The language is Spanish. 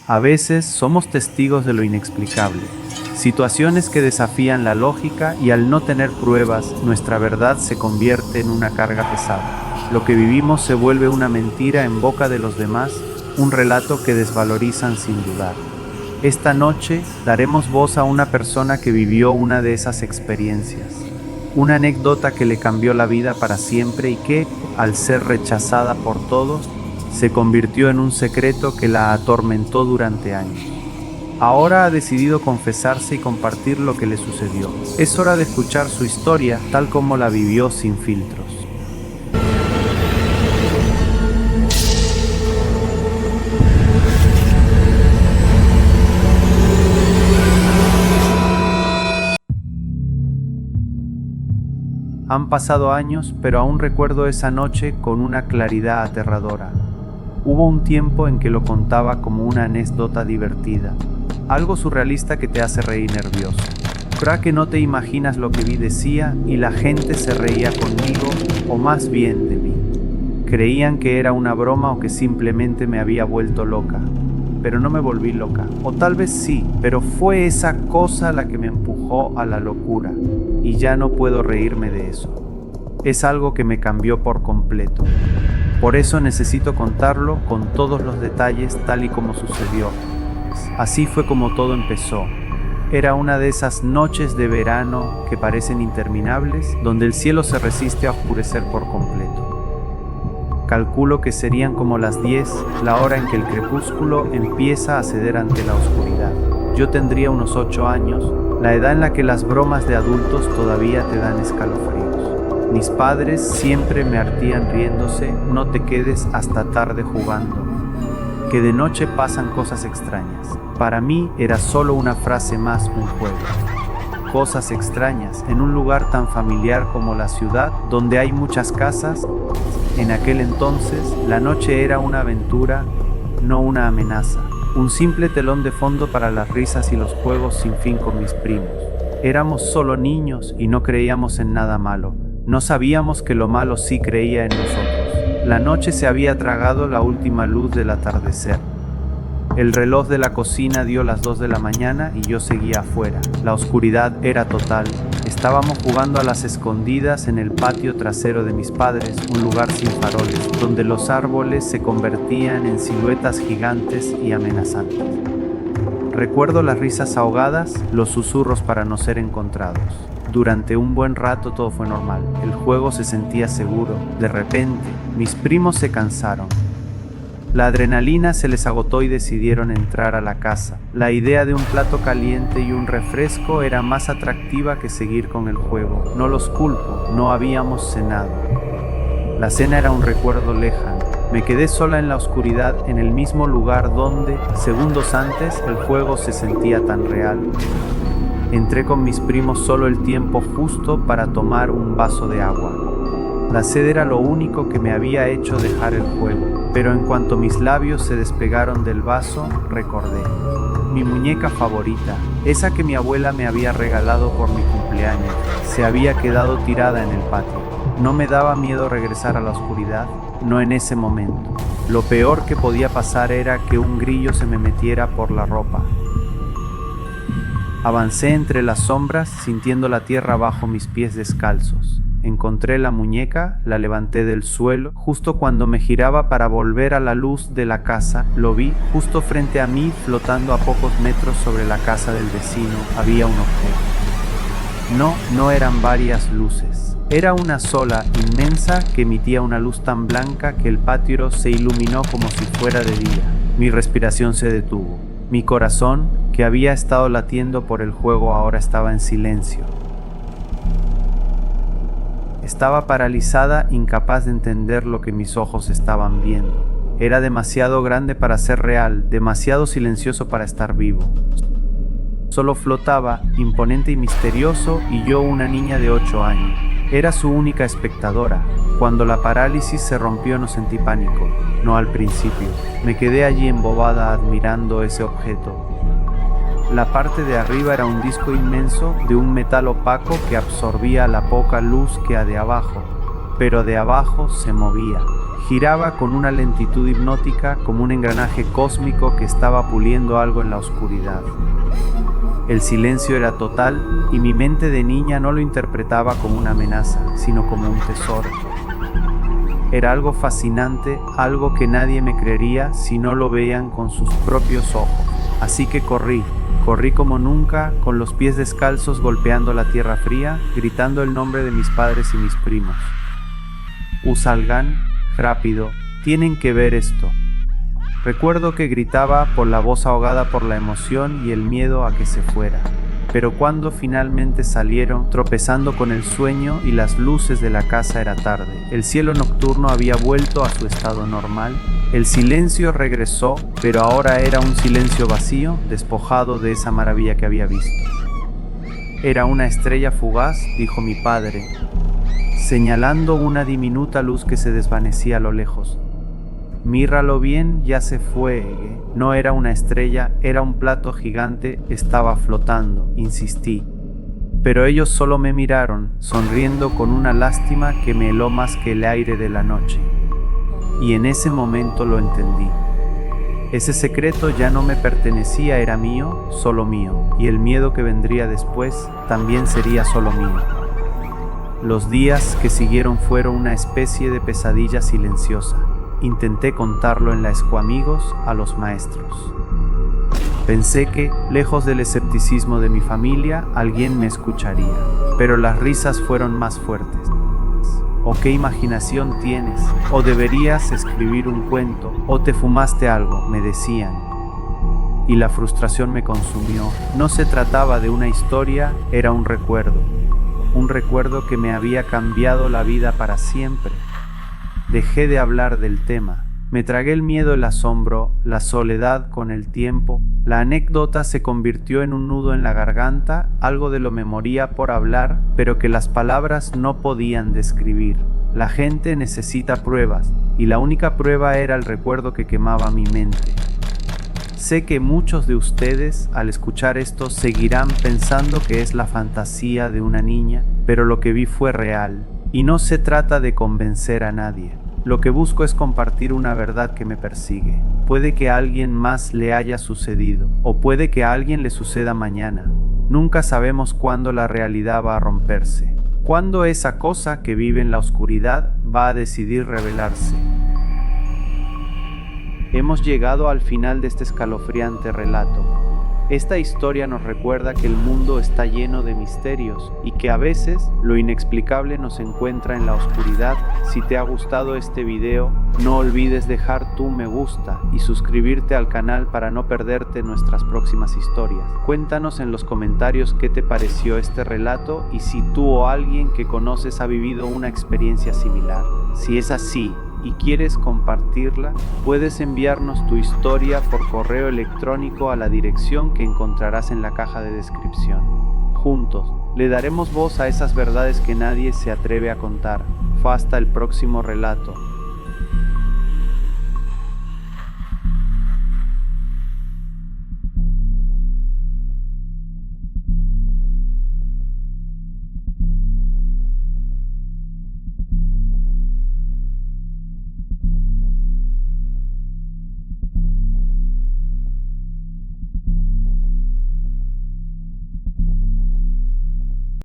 A veces somos testigos de lo inexplicable, situaciones que desafían la lógica y al no tener pruebas, nuestra verdad se convierte en una carga pesada. Lo que vivimos se vuelve una mentira en boca de los demás, un relato que desvalorizan sin dudar. Esta noche daremos voz a una persona que vivió una de esas experiencias, una anécdota que le cambió la vida para siempre y que, al ser rechazada por todos, se convirtió en un secreto que la atormentó durante años. Ahora ha decidido confesarse y compartir lo que le sucedió. Es hora de escuchar su historia tal como la vivió sin filtros. Han pasado años, pero aún recuerdo esa noche con una claridad aterradora. Hubo un tiempo en que lo contaba como una anécdota divertida, algo surrealista que te hace reír nervioso. Creo que no te imaginas lo que vi, decía, y la gente se reía conmigo, o más bien de mí. Creían que era una broma o que simplemente me había vuelto loca. Pero no me volví loca, o tal vez sí, pero fue esa cosa la que me empujó a la locura, y ya no puedo reírme de eso. Es algo que me cambió por completo. Por eso necesito contarlo con todos los detalles tal y como sucedió. Así fue como todo empezó. Era una de esas noches de verano que parecen interminables, donde el cielo se resiste a oscurecer por completo. Calculo que serían como las 10, la hora en que el crepúsculo empieza a ceder ante la oscuridad. Yo tendría unos 8 años, la edad en la que las bromas de adultos todavía te dan escalofríos. Mis padres siempre me hartían riéndose: no te quedes hasta tarde jugando, que de noche pasan cosas extrañas. Para mí era solo una frase más, un juego. Cosas extrañas en un lugar tan familiar como la ciudad, donde hay muchas casas. En aquel entonces, la noche era una aventura, no una amenaza. Un simple telón de fondo para las risas y los juegos sin fin con mis primos. Éramos solo niños y no creíamos en nada malo. No sabíamos que lo malo sí creía en nosotros. La noche se había tragado la última luz del atardecer. El reloj de la cocina dio las 2 de la mañana y yo seguía afuera. La oscuridad era total. Estábamos jugando a las escondidas en el patio trasero de mis padres, un lugar sin faroles, donde los árboles se convertían en siluetas gigantes y amenazantes. Recuerdo las risas ahogadas, los susurros para no ser encontrados. Durante un buen rato todo fue normal. El juego se sentía seguro. De repente, mis primos se cansaron. La adrenalina se les agotó y decidieron entrar a la casa. La idea de un plato caliente y un refresco era más atractiva que seguir con el juego. No los culpo, no habíamos cenado. La cena era un recuerdo lejano. Me quedé sola en la oscuridad, en el mismo lugar donde, segundos antes, el juego se sentía tan real. Entré con mis primos solo el tiempo justo para tomar un vaso de agua. La sed era lo único que me había hecho dejar el juego, pero en cuanto mis labios se despegaron del vaso, recordé. Mi muñeca favorita, esa que mi abuela me había regalado por mi cumpleaños, se había quedado tirada en el patio. No me daba miedo regresar a la oscuridad, no en ese momento. Lo peor que podía pasar era que un grillo se me metiera por la ropa. Avancé entre las sombras, sintiendo la tierra bajo mis pies descalzos. Encontré la muñeca, la levanté del suelo. Justo cuando me giraba para volver a la luz de la casa, lo vi justo frente a mí, flotando a pocos metros sobre la casa del vecino. Había un objeto. No eran varias luces. Era una sola, inmensa, que emitía una luz tan blanca que el patio se iluminó como si fuera de día. Mi respiración se detuvo. Mi corazón, que había estado latiendo por el juego, ahora estaba en silencio. Estaba paralizada, incapaz de entender lo que mis ojos estaban viendo. Era demasiado grande para ser real, demasiado silencioso para estar vivo. Solo flotaba, imponente y misterioso, y yo, una niña de 8 años. Era su única espectadora. Cuando la parálisis se rompió no sentí pánico, no al principio. Me quedé allí embobada admirando ese objeto. La parte de arriba era un disco inmenso de un metal opaco que absorbía la poca luz que de abajo, pero de abajo se movía, Giraba con una lentitud hipnótica como un engranaje cósmico que estaba puliendo algo en la oscuridad. El silencio era total y mi mente de niña no lo interpretaba como una amenaza, sino como un tesoro. Era algo fascinante, algo que nadie me creería si no lo veían con sus propios ojos. Así que corrí como nunca, con los pies descalzos golpeando la tierra fría, gritando el nombre de mis padres y mis primos. Salgan, rápido, tienen que ver esto. Recuerdo que gritaba por la voz ahogada por la emoción y el miedo a que se fuera. Pero cuando finalmente salieron, tropezando con el sueño y las luces de la casa, era tarde. El cielo nocturno había vuelto a su estado normal. El silencio regresó, pero ahora era un silencio vacío, despojado de esa maravilla que había visto. Era una estrella fugaz, dijo mi padre, señalando una diminuta luz que se desvanecía a lo lejos. Míralo bien, ya se fue. No era una estrella, era un plato gigante, estaba flotando, insistí. Pero ellos solo me miraron, sonriendo con una lástima que me heló más que el aire de la noche. Y en ese momento lo entendí. Ese secreto ya no me pertenecía, era mío, solo mío, y el miedo que vendría después también sería solo mío. Los días que siguieron fueron una especie de pesadilla silenciosa. Intenté contarlo en la escuamigos a los maestros. Pensé que, lejos del escepticismo de mi familia, alguien me escucharía, pero las risas fueron más fuertes. ¿O qué imaginación tienes? ¿O deberías escribir un cuento? ¿O te fumaste algo?, me decían. Y la frustración me consumió. No se trataba de una historia, era un recuerdo que me había cambiado la vida para siempre. Dejé de hablar del tema. Me tragué el miedo, el asombro, la soledad con el tiempo. La anécdota se convirtió en un nudo en la garganta, algo de lo me moría por hablar, pero que las palabras no podían describir. La gente necesita pruebas, y la única prueba era el recuerdo que quemaba mi mente. Sé que muchos de ustedes, al escuchar esto, seguirán pensando que es la fantasía de una niña, pero lo que vi fue real. Y no se trata de convencer a nadie. Lo que busco es compartir una verdad que me persigue. Puede que a alguien más le haya sucedido, o puede que a alguien le suceda mañana. Nunca sabemos cuándo la realidad va a romperse, cuándo esa cosa que vive en la oscuridad va a decidir revelarse. Hemos llegado al final de este escalofriante relato. Esta historia nos recuerda que el mundo está lleno de misterios y que a veces lo inexplicable nos encuentra en la oscuridad. Si te ha gustado este video, no olvides dejar tu me gusta y suscribirte al canal para no perderte nuestras próximas historias. Cuéntanos en los comentarios qué te pareció este relato y si tú o alguien que conoces ha vivido una experiencia similar. Si es así y quieres compartirla, puedes enviarnos tu historia por correo electrónico a la dirección que encontrarás en la caja de descripción. Juntos, le daremos voz a esas verdades que nadie se atreve a contar. Hasta el próximo relato.